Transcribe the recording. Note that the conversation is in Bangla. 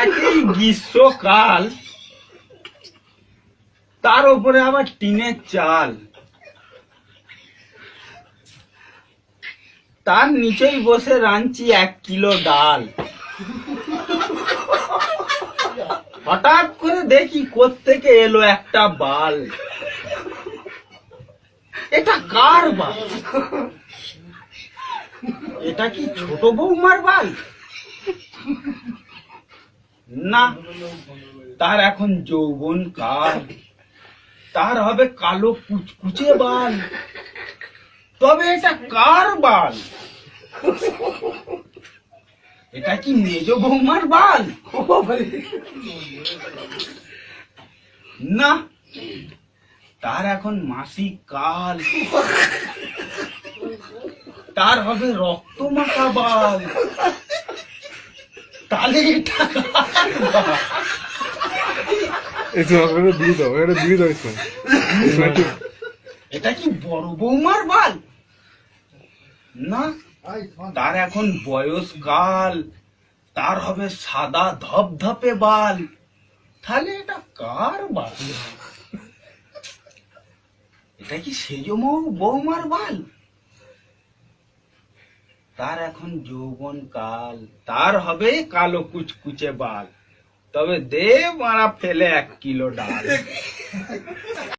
একই গ্রীষ্মকাল, তার উপরে আবার টিনের চাল, তার নিচেই বসে রাঁধছি 1 কিলো ডাল। হঠাৎ করে দেখি কোত্থেকে এলো একটা বাল। এটা কার বাল? এটা কি ছোট বৌমার বাল? না, তার এখন যৌবন কাল, তার হবে কালো কুচকুচে বাল। তবে এটা কার বাল? এটা কি মেজ বৌমার বাল? না, তার এখন মাসিক কাল, তার হবে রক্ত মাখা বাল। তাহলে এটা এটা কি বড় বৌমার বাল? না, তার এখন বয়সকাল, তার হবে সাদা ধপধপে বাল। তাহলে এটা কার বাল? এটা কি সেজ বৌমার বাল? তার এখন যৌবন কাল, তার হবে কালো কুচকুচে বাল। তবে দে মারা ফেলে 1 কিলো ডাল।